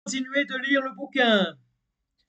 Continuez de lire le bouquin.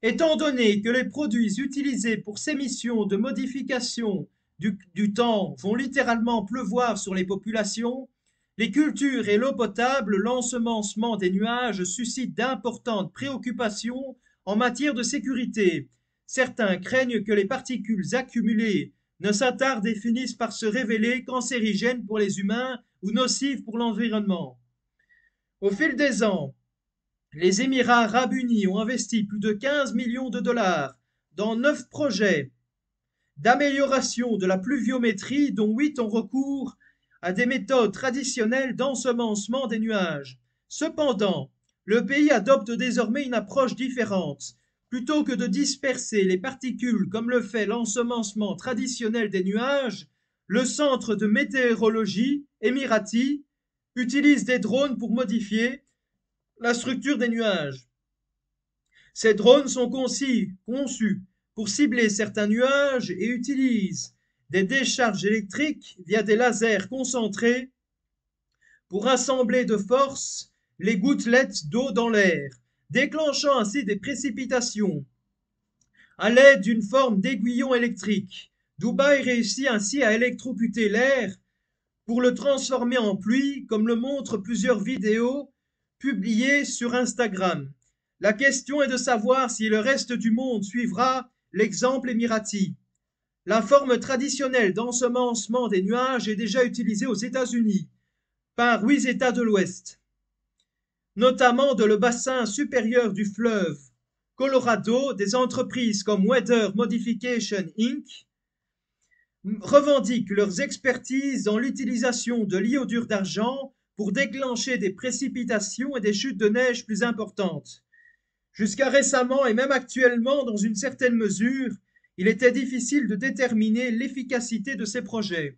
Étant donné que les produits utilisés pour ces missions de modification du temps vont littéralement pleuvoir sur les populations, les cultures et l'eau potable, l'ensemencement des nuages suscitent d'importantes préoccupations en matière de sécurité. Certains craignent que les particules accumulées ne s'attardent et finissent par se révéler cancérigènes pour les humains ou nocives pour l'environnement. Au fil des ans, les Émirats arabes unis ont investi plus de 15 millions de dollars dans 9 projets d'amélioration de la pluviométrie, dont 8 ont recours à des méthodes traditionnelles d'ensemencement des nuages. Cependant, le pays adopte désormais une approche différente. Plutôt que de disperser les particules comme le fait l'ensemencement traditionnel des nuages, le centre de météorologie émirati utilise des drones pour modifier la structure des nuages. Ces drones sont conçus pour cibler certains nuages et utilisent des décharges électriques via des lasers concentrés pour rassembler de force les gouttelettes d'eau dans l'air, déclenchant ainsi des précipitations. À l'aide d'une forme d'aiguillon électrique, Dubaï réussit ainsi à électrocuter l'air pour le transformer en pluie, comme le montrent plusieurs vidéos publiées sur Instagram. La question est de savoir si le reste du monde suivra l'exemple émirati. La forme traditionnelle d'ensemencement des nuages est déjà utilisée aux États-Unis par 8 États de l'Ouest, notamment dans le bassin supérieur du fleuve Colorado. Des entreprises comme Weather Modification Inc. revendiquent leurs expertises dans l'utilisation de l'iodure d'argent pour déclencher des précipitations et des chutes de neige plus importantes. Jusqu'à récemment et même actuellement, dans une certaine mesure, il était difficile de déterminer l'efficacité de ces projets.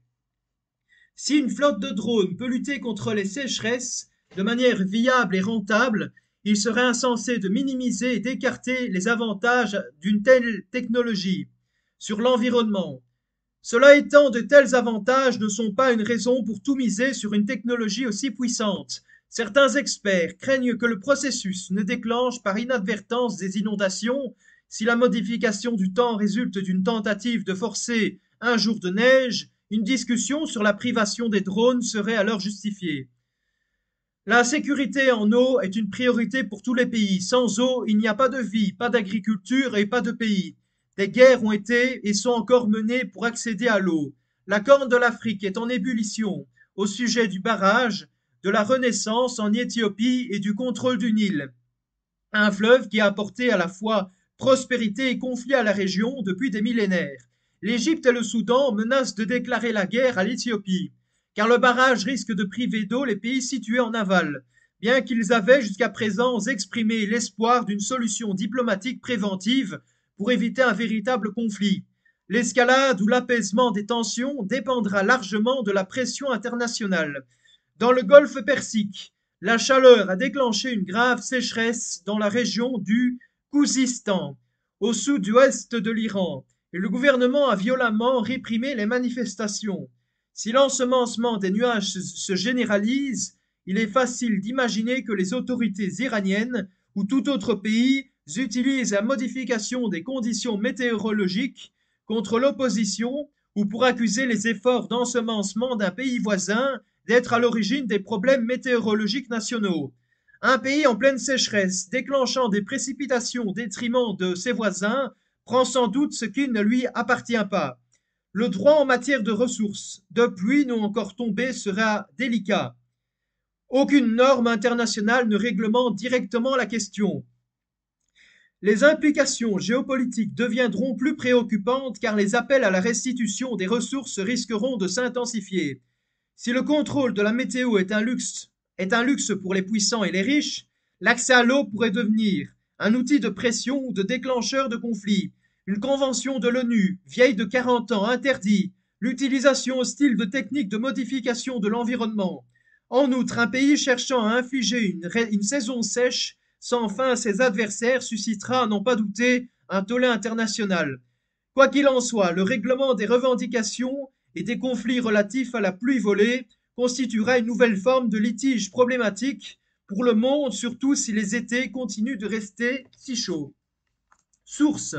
Si une flotte de drones peut lutter contre les sécheresses de manière viable et rentable, il serait insensé de minimiser et d'écarter les avantages d'une telle technologie sur l'environnement. Cela étant, de tels avantages ne sont pas une raison pour tout miser sur une technologie aussi puissante. Certains experts craignent que le processus ne déclenche par inadvertance des inondations si la modification du temps résulte d'une tentative de forcer un jour de neige. Une discussion sur la privation des drones serait alors justifiée. La sécurité en eau est une priorité pour tous les pays. Sans eau, il n'y a pas de vie, pas d'agriculture et pas de pays. Des guerres ont été et sont encore menées pour accéder à l'eau. La Corne de l'Afrique est en ébullition au sujet du barrage, de la Renaissance en Éthiopie et du contrôle du Nil, un fleuve qui a apporté à la fois prospérité et conflit à la région depuis des millénaires. L'Égypte et le Soudan menacent de déclarer la guerre à l'Éthiopie, car le barrage risque de priver d'eau les pays situés en aval, bien qu'ils avaient jusqu'à présent exprimé l'espoir d'une solution diplomatique préventive pour éviter un véritable conflit. L'escalade ou l'apaisement des tensions dépendra largement de la pression internationale. Dans le golfe Persique, la chaleur a déclenché une grave sécheresse dans la région du Khouzistan, au sud-ouest de l'Iran, et le gouvernement a violemment réprimé les manifestations. Si l'ensemencement des nuages se généralise, il est facile d'imaginer que les autorités iraniennes ou tout autre pays utilisent la modification des conditions météorologiques contre l'opposition ou pour accuser les efforts d'ensemencement d'un pays voisin d'être à l'origine des problèmes météorologiques nationaux. Un pays en pleine sécheresse, déclenchant des précipitations au détriment de ses voisins, prend sans doute ce qui ne lui appartient pas. Le droit en matière de ressources, de pluie non encore tombée, sera délicat. Aucune norme internationale ne réglemente directement la question. Les implications géopolitiques deviendront plus préoccupantes car les appels à la restitution des ressources risqueront de s'intensifier. Si le contrôle de la météo est un luxe pour les puissants et les riches, l'accès à l'eau pourrait devenir un outil de pression ou de déclencheur de conflits. Une convention de l'ONU, vieille de 40 ans, interdit l'utilisation hostile de techniques de modification de l'environnement. En outre, un pays cherchant à infliger une saison sèche sans fin à ses adversaires suscitera, à n'en pas douter, un tollé international. Quoi qu'il en soit, le règlement des revendications et des conflits relatifs à la pluie volée constituera une nouvelle forme de litige problématique pour le monde, surtout si les étés continuent de rester si chauds. Source.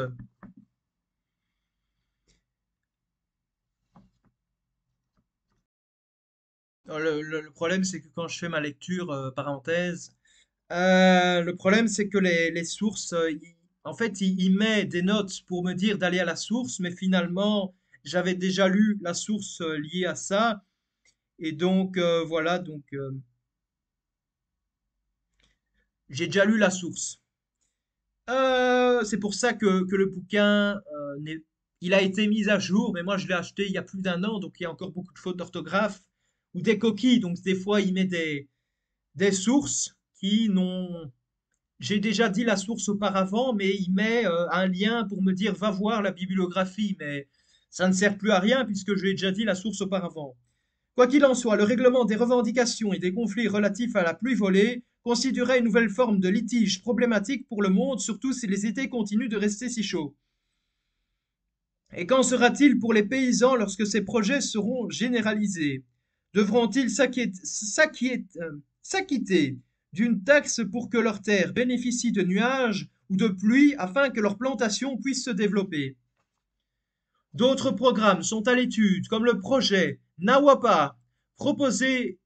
Le problème, c'est que quand je fais ma lecture, parenthèse, le problème, c'est que les sources, en fait, il met des notes pour me dire d'aller à la source, mais finalement, j'avais déjà lu la source liée à ça, et donc voilà, donc j'ai déjà lu la source. C'est pour ça que le bouquin, il a été mis à jour, mais moi je l'ai acheté il y a plus d'un an, donc il y a encore beaucoup de fautes d'orthographe ou des coquilles, donc des fois il met des sources qui n'ont. J'ai déjà dit la source auparavant, mais il met un lien pour me dire va voir la bibliographie, mais ça ne sert plus à rien puisque je l'ai déjà dit la source auparavant. Quoi qu'il en soit, le règlement des revendications et des conflits relatifs à la pluie volée constituerait une nouvelle forme de litige problématique pour le monde, surtout si les étés continuent de rester si chauds. Et qu'en sera-t-il pour les paysans lorsque ces projets seront généralisés? Devront-ils s'acquitter d'une taxe pour que leurs terres bénéficient de nuages ou de pluie afin que leurs plantations puissent se développer? D'autres programmes sont à l'étude, comme le projet Nawapa, proposé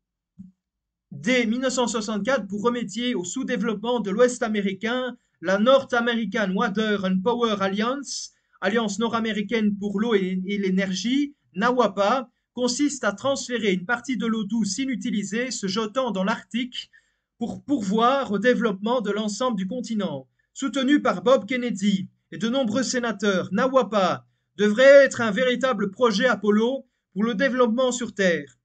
dès 1964 pour remédier au sous-développement de l'Ouest américain. La North American Water and Power Alliance, alliance nord-américaine pour l'eau et l'énergie, NAWAPA, consiste à transférer une partie de l'eau douce inutilisée se jetant dans l'Arctique pour pourvoir au développement de l'ensemble du continent. Soutenu par Bob Kennedy et de nombreux sénateurs, NAWAPA devrait être un véritable projet Apollo pour le développement sur Terre.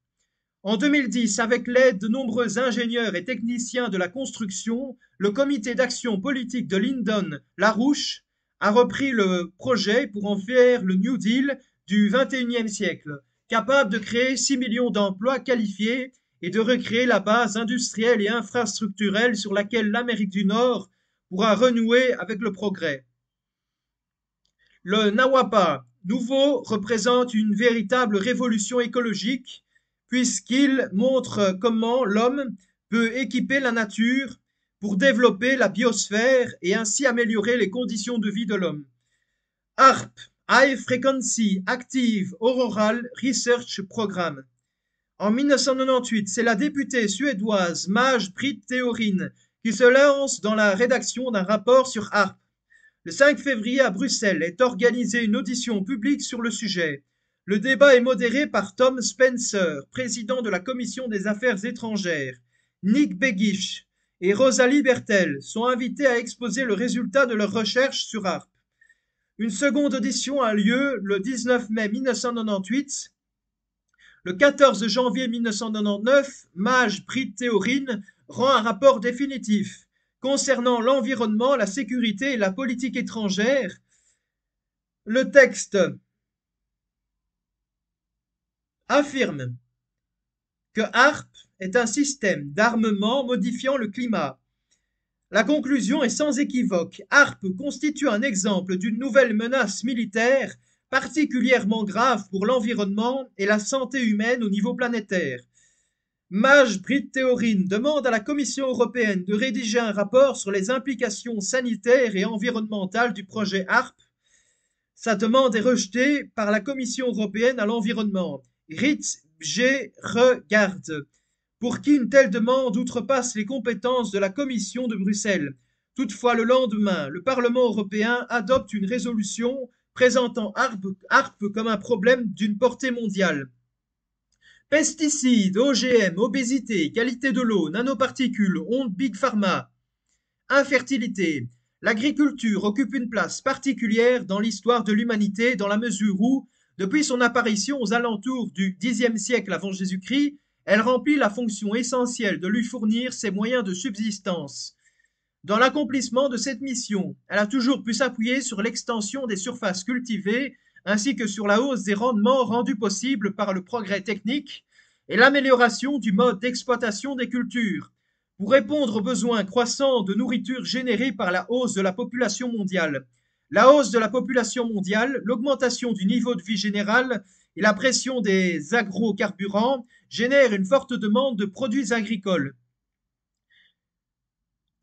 En 2010, avec l'aide de nombreux ingénieurs et techniciens de la construction, le comité d'action politique de Lyndon LaRouche a repris le projet pour en faire le New Deal du XXIe siècle, capable de créer 6 millions d'emplois qualifiés et de recréer la base industrielle et infrastructurelle sur laquelle l'Amérique du Nord pourra renouer avec le progrès. Le Nawapa nouveau représente une véritable révolution écologique puisqu'il montre comment l'homme peut équiper la nature pour développer la biosphère et ainsi améliorer les conditions de vie de l'homme. HARP, High Frequency Active Auroral Research Programme. En 1998, c'est la députée suédoise Maj-Britt Theorin qui se lance dans la rédaction d'un rapport sur HARP. Le 5 février à Bruxelles est organisée une audition publique sur le sujet. Le débat est modéré par Tom Spencer, président de la Commission des Affaires étrangères. Nick Begich et Rosalie Bertel sont invités à exposer le résultat de leurs recherches sur HARP. Une seconde audition a lieu le 19 mai 1998. Le 14 janvier 1999, Maj-Britt Theorin rend un rapport définitif concernant l'environnement, la sécurité et la politique étrangère. Le texte affirme que HARP est un système d'armement modifiant le climat. La conclusion est sans équivoque. HARP constitue un exemple d'une nouvelle menace militaire particulièrement grave pour l'environnement et la santé humaine au niveau planétaire. Maj-Britt Theorin demande à la Commission européenne de rédiger un rapport sur les implications sanitaires et environnementales du projet HARP. Sa demande est rejetée par la Commission européenne à l'environnement. Ritz G. Regarde, pour qui une telle demande outrepasse les compétences de la Commission de Bruxelles. Toutefois, le lendemain, le Parlement européen adopte une résolution présentant HARP comme un problème d'une portée mondiale. Pesticides, OGM, obésité, qualité de l'eau, nanoparticules, ondes Big Pharma, infertilité. L'agriculture occupe une place particulière dans l'histoire de l'humanité dans la mesure où, depuis son apparition aux alentours du Xe siècle avant Jésus-Christ, elle remplit la fonction essentielle de lui fournir ses moyens de subsistance. Dans l'accomplissement de cette mission, elle a toujours pu s'appuyer sur l'extension des surfaces cultivées ainsi que sur la hausse des rendements rendus possibles par le progrès technique et l'amélioration du mode d'exploitation des cultures, pour répondre aux besoins croissants de nourriture générés par la hausse de la population mondiale. La hausse de la population mondiale, l'augmentation du niveau de vie général et la pression des agrocarburants génèrent une forte demande de produits agricoles.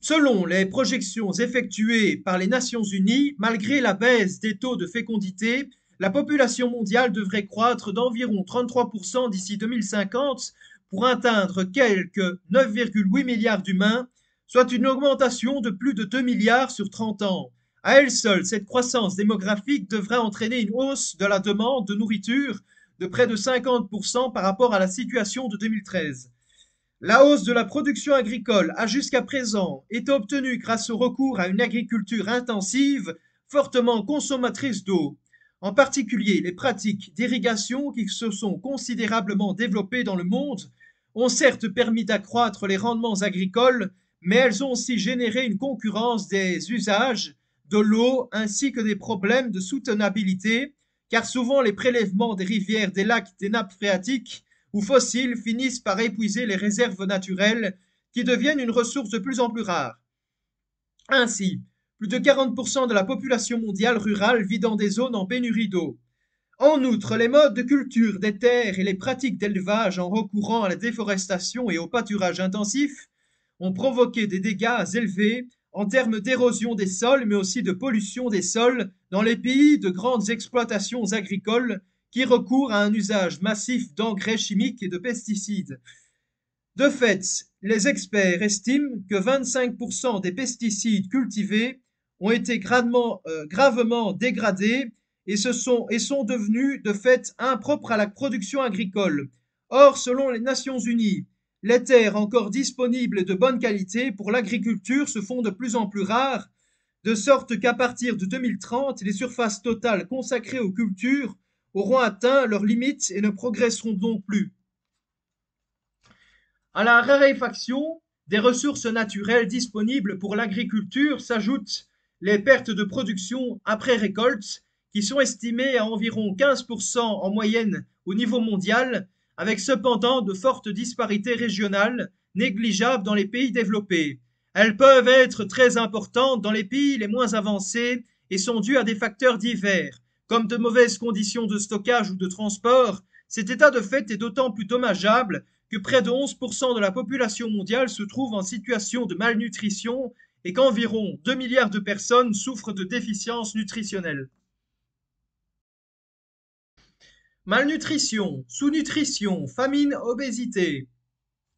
Selon les projections effectuées par les Nations Unies, malgré la baisse des taux de fécondité, la population mondiale devrait croître d'environ 33% d'ici 2050 pour atteindre quelque 9,8 milliards d'humains, soit une augmentation de plus de 2 milliards sur 30 ans. À elle seule, cette croissance démographique devrait entraîner une hausse de la demande de nourriture de près de 50% par rapport à la situation de 2013. La hausse de la production agricole a jusqu'à présent été obtenue grâce au recours à une agriculture intensive fortement consommatrice d'eau. En particulier, les pratiques d'irrigation qui se sont considérablement développées dans le monde ont certes permis d'accroître les rendements agricoles, mais elles ont aussi généré une concurrence des usages de l'eau ainsi que des problèmes de soutenabilité, car souvent les prélèvements des rivières, des lacs, des nappes phréatiques ou fossiles finissent par épuiser les réserves naturelles qui deviennent une ressource de plus en plus rare. Ainsi, plus de 40% de la population mondiale rurale vit dans des zones en pénurie d'eau. En outre, les modes de culture des terres et les pratiques d'élevage en recourant à la déforestation et au pâturage intensif ont provoqué des dégâts élevés en termes d'érosion des sols, mais aussi de pollution des sols dans les pays de grandes exploitations agricoles qui recourent à un usage massif d'engrais chimiques et de pesticides. De fait, les experts estiment que 25% des pesticides cultivés ont été gravement dégradés et sont devenus de fait impropres à la production agricole. Or, selon les Nations Unies, les terres encore disponibles et de bonne qualité pour l'agriculture se font de plus en plus rares, de sorte qu'à partir de 2030, les surfaces totales consacrées aux cultures auront atteint leurs limites et ne progresseront donc plus. À la raréfaction des ressources naturelles disponibles pour l'agriculture s'ajoutent les pertes de production après récolte, qui sont estimées à environ 15% en moyenne au niveau mondial, avec cependant de fortes disparités régionales négligeables dans les pays développés. Elles peuvent être très importantes dans les pays les moins avancés et sont dues à des facteurs divers, comme de mauvaises conditions de stockage ou de transport. Cet état de fait est d'autant plus dommageable que près de 11% de la population mondiale se trouve en situation de malnutrition et qu'environ 2 milliards de personnes souffrent de déficiences nutritionnelles. Malnutrition, sous-nutrition, famine, obésité.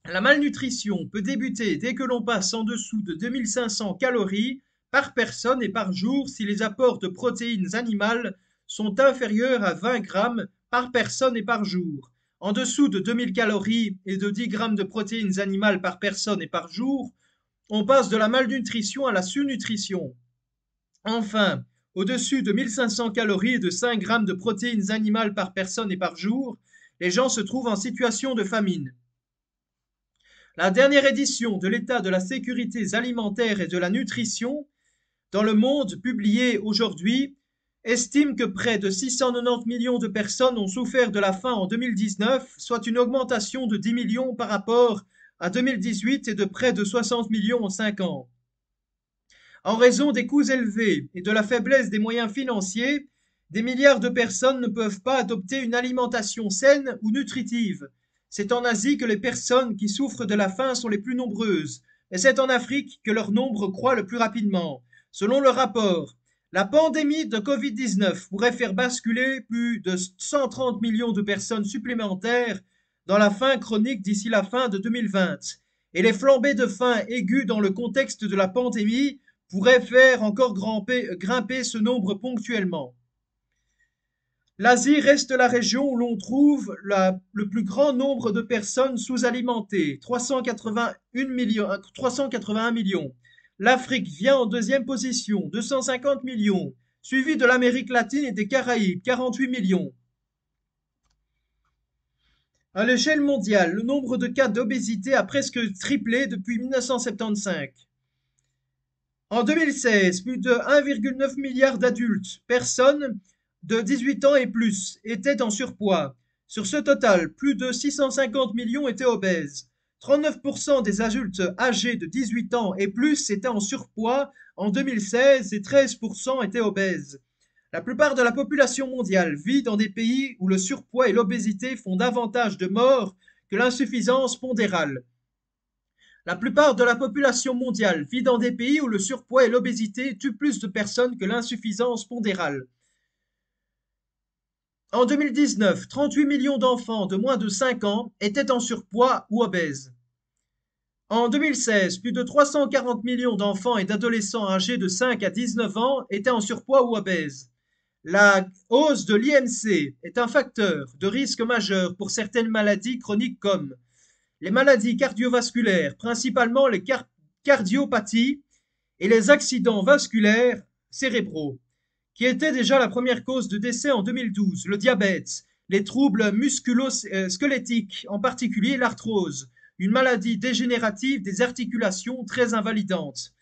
La malnutrition peut débuter dès que l'on passe en dessous de 2500 calories par personne et par jour si les apports de protéines animales sont inférieurs à 20 grammes par personne et par jour. En dessous de 2000 calories et de 10 grammes de protéines animales par personne et par jour, on passe de la malnutrition à la sous-nutrition. Enfin, au-dessus de 1500 calories et de 5 grammes de protéines animales par personne et par jour, les gens se trouvent en situation de famine. La dernière édition de l'État de la sécurité alimentaire et de la nutrition dans le monde, publiée aujourd'hui, estime que près de 690 millions de personnes ont souffert de la faim en 2019, soit une augmentation de 10 millions par rapport à 2018 et de près de 60 millions en 5 ans. En raison des coûts élevés et de la faiblesse des moyens financiers, des milliards de personnes ne peuvent pas adopter une alimentation saine ou nutritive. C'est en Asie que les personnes qui souffrent de la faim sont les plus nombreuses, et c'est en Afrique que leur nombre croît le plus rapidement. Selon le rapport, la pandémie de Covid-19 pourrait faire basculer plus de 130 millions de personnes supplémentaires dans la faim chronique d'ici la fin de 2020. Et les flambées de faim aiguës dans le contexte de la pandémie pourraient faire encore grimper ce nombre ponctuellement. L'Asie reste la région où l'on trouve le plus grand nombre de personnes sous-alimentées, 381 millions. L'Afrique vient en deuxième position, 250 millions, suivi de l'Amérique latine et des Caraïbes, 48 millions. À l'échelle mondiale, le nombre de cas d'obésité a presque triplé depuis 1975. En 2016, plus de 1,9 milliard d'adultes, personnes de 18 ans et plus, étaient en surpoids. Sur ce total, plus de 650 millions étaient obèses. 39% des adultes âgés de 18 ans et plus étaient en surpoids en 2016 et 13% étaient obèses. La plupart de la population mondiale vit dans des pays où le surpoids et l'obésité font davantage de morts que l'insuffisance pondérale. La plupart de la population mondiale vit dans des pays où le surpoids et l'obésité tuent plus de personnes que l'insuffisance pondérale. En 2019, 38 millions d'enfants de moins de 5 ans étaient en surpoids ou obèses. En 2016, plus de 340 millions d'enfants et d'adolescents âgés de 5 à 19 ans étaient en surpoids ou obèses. La hausse de l'IMC est un facteur de risque majeur pour certaines maladies chroniques comme les maladies cardiovasculaires, principalement les cardiopathies et les accidents vasculaires cérébraux, qui étaient déjà la première cause de décès en 2012, le diabète, les troubles musculo-squelettiques, en particulier l'arthrose, une maladie dégénérative des articulations très invalidante.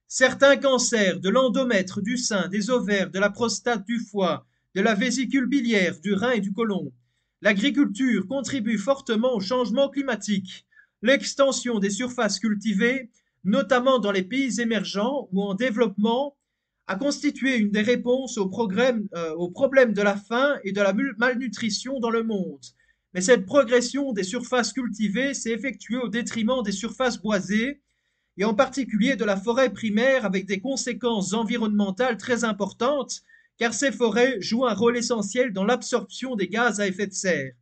Certains cancers de l'endomètre, du sein, des ovaires, de la prostate, du foie, de la vésicule biliaire, du rein et du côlon. L'agriculture contribue fortement au changement climatique. L'extension des surfaces cultivées, notamment dans les pays émergents ou en développement, a constitué une des réponses aux problèmes de la faim et de la malnutrition dans le monde. Mais cette progression des surfaces cultivées s'est effectuée au détriment des surfaces boisées, et en particulier de la forêt primaire avec des conséquences environnementales très importantes, car ces forêts jouent un rôle essentiel dans l'absorption des gaz à effet de serre.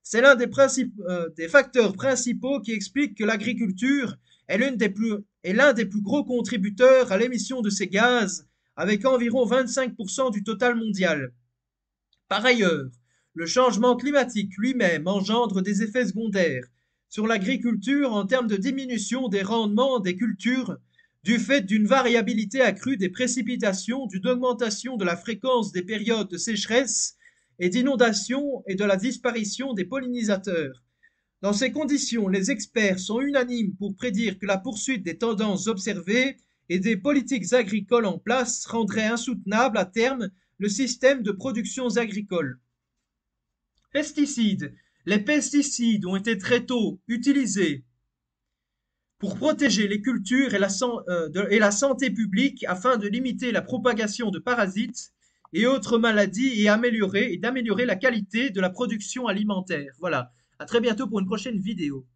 C'est l'un des facteurs principaux qui explique que l'agriculture est l'un des plus gros contributeurs à l'émission de ces gaz, avec environ 25% du total mondial. Par ailleurs, le changement climatique lui-même engendre des effets secondaires sur l'agriculture en termes de diminution des rendements des cultures du fait d'une variabilité accrue des précipitations, d'une augmentation de la fréquence des périodes de sécheresse et d'inondation et de la disparition des pollinisateurs. Dans ces conditions, les experts sont unanimes pour prédire que la poursuite des tendances observées et des politiques agricoles en place rendrait insoutenable à terme le système de productions agricoles. Pesticides. Les pesticides ont été très tôt utilisés pour protéger les cultures et la santé publique afin de limiter la propagation de parasites et autres maladies et d'améliorer la qualité de la production alimentaire. Voilà. À très bientôt pour une prochaine vidéo.